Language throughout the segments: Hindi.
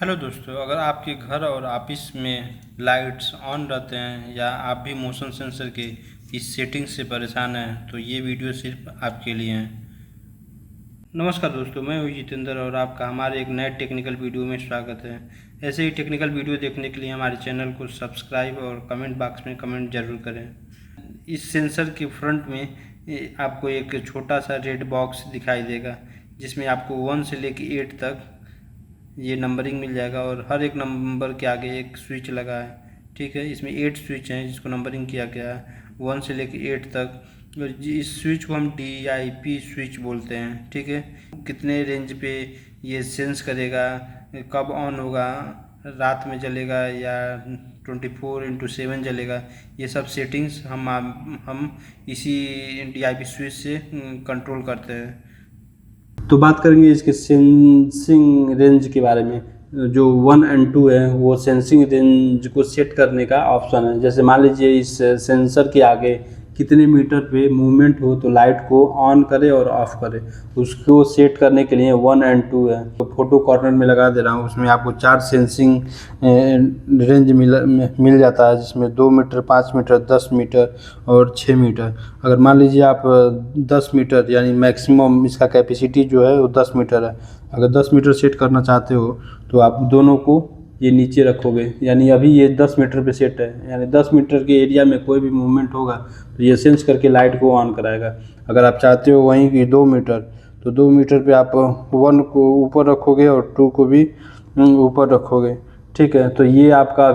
हेलो दोस्तों, अगर आपके घर और ऑफिस में लाइट्स ऑन रहते हैं या आप भी मोशन सेंसर के इस सेटिंग से परेशान हैं तो ये वीडियो सिर्फ आपके लिए है। नमस्कार दोस्तों, मैं हूँ जितेंद्र और आपका हमारे एक नए टेक्निकल वीडियो में स्वागत है। ऐसे ही टेक्निकल वीडियो देखने के लिए हमारे चैनल को सब्सक्राइब और कमेंट बॉक्स में कमेंट जरूर करें। इस सेंसर के फ्रंट में आपको एक छोटा सा रेड बॉक्स दिखाई देगा जिसमें आपको 1 से लेकर 8 तक ये नंबरिंग मिल जाएगा और हर एक नंबर के आगे एक स्विच लगा है। ठीक है, इसमें 8 स्विच हैं जिसको नंबरिंग किया गया है 1 से लेकर 8 तक। और इस स्विच को हम DIP स्विच बोलते हैं। ठीक है, कितने रेंज पे ये सेंस करेगा, कब ऑन होगा, रात में जलेगा या 24/7 जलेगा, ये सब सेटिंग्स हम इसी DIP स्विच से कंट्रोल करते हैं। तो बात करेंगे इसके सेंसिंग रेंज के बारे में। जो 1 और 2 है वो सेंसिंग रेंज को सेट करने का ऑप्शन है। जैसे मान लीजिए इस सेंसर के आगे कितने मीटर पे मूवमेंट हो तो लाइट को ऑन करे और ऑफ करे, उसको सेट करने के लिए 1 और 2 है। तो फोटो कॉर्नर में लगा दे रहा हूँ, उसमें आपको 4 सेंसिंग रेंज मिल जाता है, जिसमें 2 मीटर, 5 मीटर, 10 मीटर और 6 मीटर। अगर मान लीजिए आप 10 मीटर यानी मैक्सिमम इसका कैपेसिटी जो है वो 10 मीटर है, अगर 10 मीटर सेट करना चाहते हो तो आप दोनों को ये नीचे रखोगे, यानी अभी ये 10 मीटर पे सेट है, यानी 10 मीटर के एरिया में कोई भी मूवमेंट होगा तो ये सेंस करके लाइट को ऑन कराएगा। अगर आप चाहते हो वहीं की 2 मीटर तो 2 मीटर पे आप 1 को ऊपर रखोगे और 2 को भी ऊपर रखोगे। ठीक है, तो ये आपका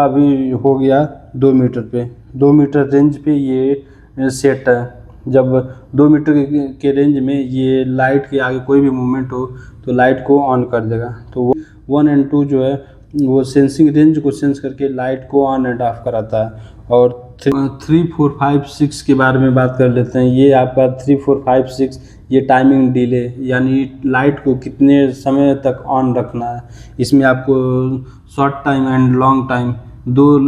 अभी हो गया 2 मीटर पे, 2 मीटर रेंज पे ये सेट है। जब 2 मीटर के रेंज में ये लाइट के आगे कोई भी मूवमेंट हो तो लाइट को ऑन कर देगा। तो वो 1 और 2 जो है वो सेंसिंग रेंज को सेंस करके लाइट को ऑन एंड ऑफ कराता है। और 3, 4, 5, 6 के बारे में बात कर लेते हैं। ये आपका 3, 4, 5, 6 ये टाइमिंग डिले, यानी लाइट को कितने समय तक ऑन रखना है। इसमें आपको short time and long time दो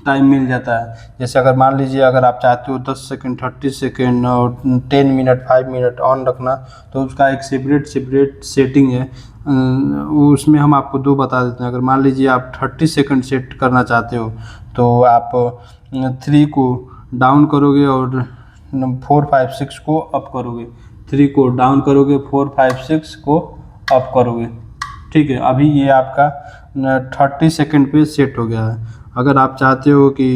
टाइम मिल जाता है। जैसे अगर मान लीजिए अगर आप चाहते हो 10 सेकंड, 30 सेकंड और 10 मिनट, 5 मिनट ऑन रखना, तो उसका एक सेपरेट सेटिंग है। उसमें हम आपको 2 बता देते हैं। अगर मान लीजिए आप 30 सेकंड सेट करना चाहते हो तो आप 3 को डाउन करोगे और 4, 5, 6 को अप करोगे। 3 को डाउन करोगे, 4, 5, 6 को अप करोगे। ठीक है, अभी ये आपका 30 सेकंड पे सेट हो गया है। अगर आप चाहते हो कि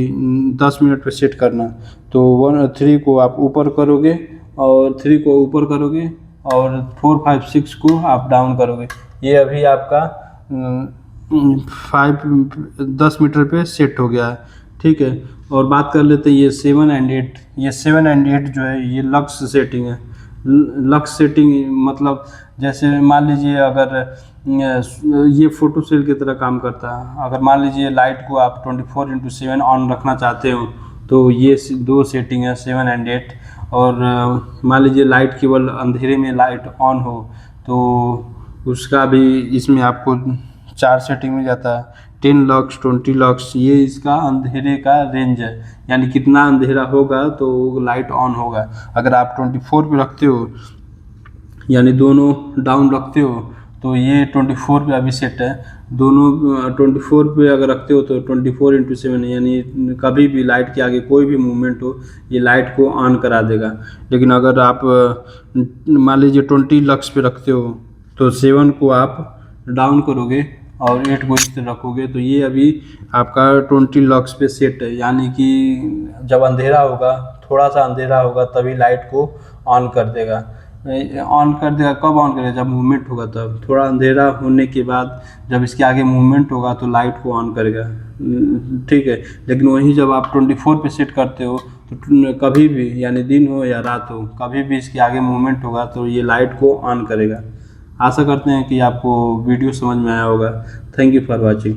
10 मिनट पे सेट करना तो 3 को आप ऊपर करोगे और 3 को ऊपर करोगे और 4, 5, 6 को आप डाउन करोगे। ये अभी आपका 10 मीटर पे सेट हो गया है। ठीक है, और बात कर लेते हैं ये 7 और 8। ये 7 और 8 जो है ये लक्स सेटिंग है। लक्स सेटिंग मतलब जैसे मान लीजिए अगर ये फोटो सेल की तरह काम करता है। अगर मान लीजिए लाइट को आप 24/7 ऑन रखना चाहते हो तो ये 2 सेटिंग है 7 और 8। और मान लीजिए लाइट केवल अंधेरे में लाइट ऑन हो तो उसका भी इसमें आपको 4 सेटिंग मिल जाता है। 10 लक्स, 20 लक्स, ये इसका अंधेरे का रेंज है, यानी कितना अंधेरा होगा तो लाइट ऑन होगा। अगर आप 24 पे रखते हो यानी दोनों डाउन रखते हो तो ये 24 पे अभी सेट है। दोनों 24 पे अगर रखते हो तो 24/7 यानी कभी भी लाइट के आगे कोई भी मूवमेंट हो ये लाइट को ऑन करा देगा। लेकिन अगर आप मान लीजिए 20 लक्स पे रखते हो तो 7 को आप डाउन करोगे और 8 को इस तरह रखोगे तो ये अभी आपका 20 लक्स पे सेट है, यानी कि जब अंधेरा होगा, थोड़ा सा अंधेरा होगा तभी लाइट को ऑन कर देगा। कब ऑन करेगा? जब मूवमेंट होगा तब। थोड़ा अंधेरा होने के बाद जब इसके आगे मूवमेंट होगा तो लाइट को ऑन करेगा। ठीक है, लेकिन वहीं जब आप 24 पे सेट करते हो तो कभी भी यानी दिन हो या रात हो, कभी भी इसके आगे मूवमेंट होगा तो ये लाइट को ऑन करेगा। आशा करते हैं कि आपको वीडियो समझ में आया होगा। Thank you for watching.